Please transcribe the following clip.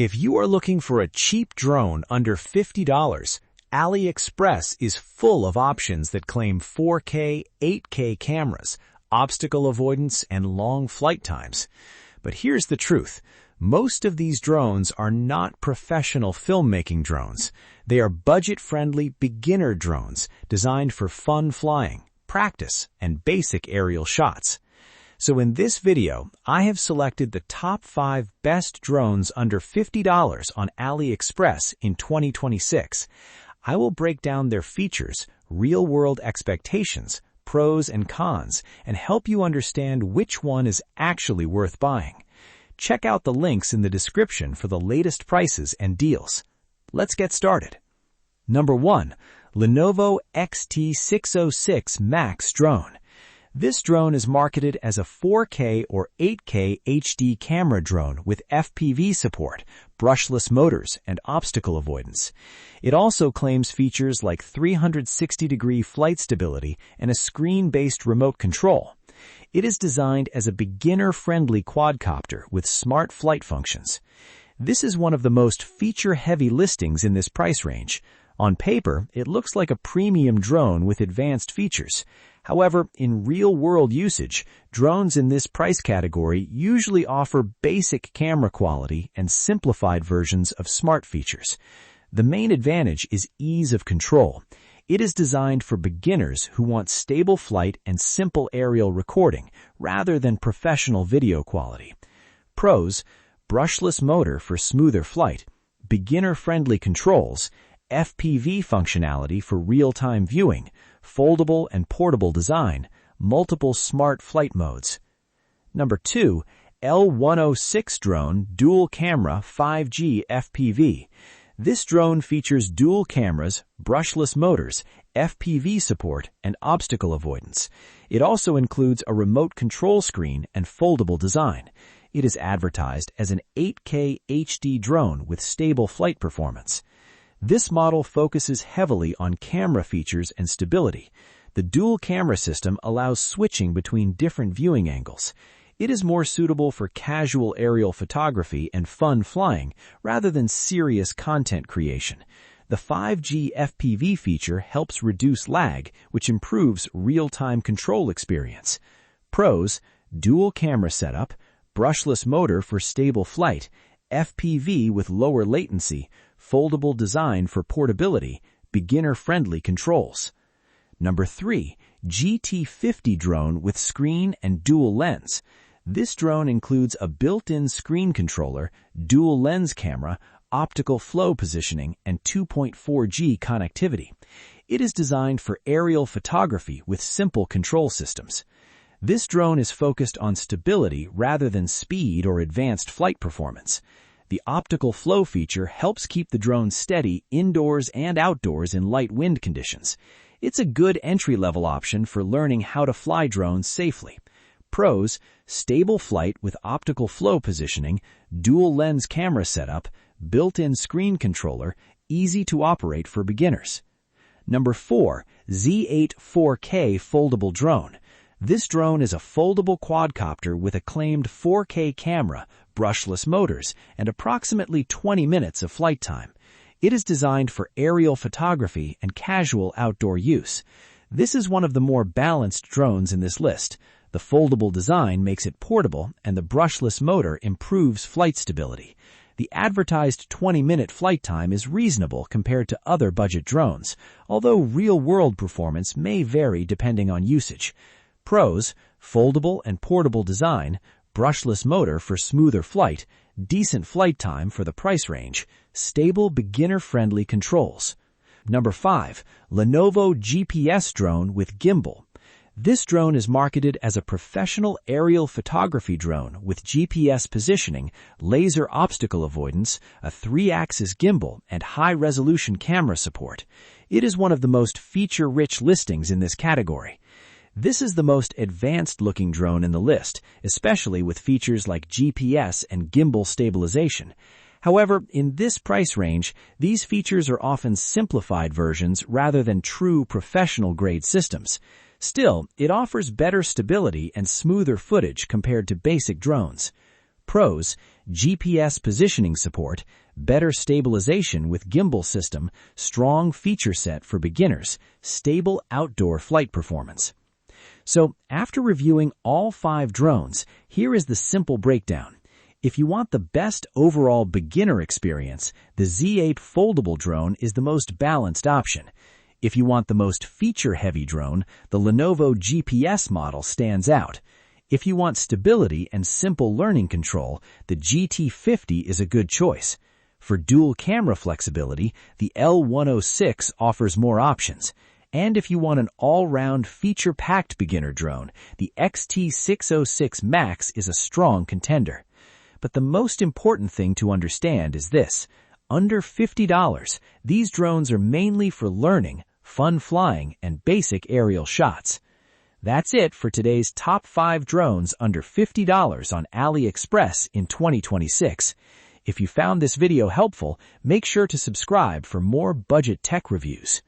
If you are looking for a cheap drone under $50, AliExpress is full of options that claim 4K, 8K cameras, obstacle avoidance, and long flight times. But here's the truth. Most of these drones are not professional filmmaking drones. They are budget-friendly beginner drones designed for fun flying, practice, and basic aerial shots. So in this video, I have selected the top 5 best drones under $50 on AliExpress in 2026. I will break down their features, real-world expectations, pros and cons, and help you understand which one is actually worth buying. Check out the links in the description for the latest prices and deals. Let's get started. Number 1. Lenovo XT606 Max Drone. This drone is marketed as a 4K or 8K HD camera drone with FPV support, brushless motors, and obstacle avoidance. It also claims features like 360-degree flight stability and a screen-based remote control. It is designed as a beginner-friendly quadcopter with smart flight functions. This is one of the most feature-heavy listings in this price range. On paper, it looks like a premium drone with advanced features. However, in real-world usage, drones in this price category usually offer basic camera quality and simplified versions of smart features. The main advantage is ease of control. It is designed for beginners who want stable flight and simple aerial recording rather than professional video quality. Pros: brushless motor for smoother flight, beginner-friendly controls, FPV functionality for real-time viewing, foldable and portable design, multiple smart flight modes. Number 2. L106 Drone Dual Camera 5G FPV. This drone features dual cameras, brushless motors, FPV support, and obstacle avoidance. It also includes a remote control screen and foldable design. It is advertised as an 8K HD drone with stable flight performance. This model focuses heavily on camera features and stability. The dual camera system allows switching between different viewing angles. It is more suitable for casual aerial photography and fun flying rather than serious content creation. The 5G FPV feature helps reduce lag, which improves real-time control experience. Pros: dual camera setup, brushless motor for stable flight, FPV with lower latency, foldable design for portability, beginner-friendly controls. Number 3. GT50 Drone with screen and dual lens. This drone includes a built-in screen controller, dual lens camera, optical flow positioning, and 2.4G connectivity. It is designed for aerial photography with simple control systems. This drone is focused on stability rather than speed or advanced flight performance. The optical flow feature helps keep the drone steady indoors and outdoors in light wind conditions. It's a good entry-level option for learning how to fly drones safely. Pros: stable flight with optical flow positioning, dual lens camera setup, built-in screen controller, easy to operate for beginners. Number 4. ZH8 4K Foldable Drone. This drone is a foldable quadcopter with a claimed 4K camera, brushless motors, and approximately 20 minutes of flight time. It is designed for aerial photography and casual outdoor use. This is one of the more balanced drones in this list. The foldable design makes it portable, and the brushless motor improves flight stability. The advertised 20-minute flight time is reasonable compared to other budget drones, although real-world performance may vary depending on usage. Pros: foldable and portable design, brushless motor for smoother flight, decent flight time for the price range, stable beginner-friendly controls. Number 5. Lenovo GPS Drone with Gimbal. This drone is marketed as a professional aerial photography drone with GPS positioning, laser obstacle avoidance, a 3-axis gimbal, and high-resolution camera support. It is one of the most feature-rich listings in this category. This is the most advanced-looking drone in the list, especially with features like GPS and gimbal stabilization. However, in this price range, these features are often simplified versions rather than true professional-grade systems. Still, it offers better stability and smoother footage compared to basic drones. pros: GPS positioning support, better stabilization with gimbal system, strong feature set for beginners, stable outdoor flight performance. So, after reviewing all 5 drones, here is the simple breakdown. If you want the best overall beginner experience, the Z8 Foldable Drone is the most balanced option. If you want the most feature-heavy drone, the Lenovo GPS model stands out. If you want stability and simple learning control, the GT50 is a good choice. For dual camera flexibility, the L106 offers more options. And if you want an all-round feature-packed beginner drone, the XT606 Max is a strong contender. But the most important thing to understand is this: under $50, these drones are mainly for learning, fun flying, and basic aerial shots. That's it for today's top 5 drones under $50 on AliExpress in 2026. If you found this video helpful, make sure to subscribe for more budget tech reviews.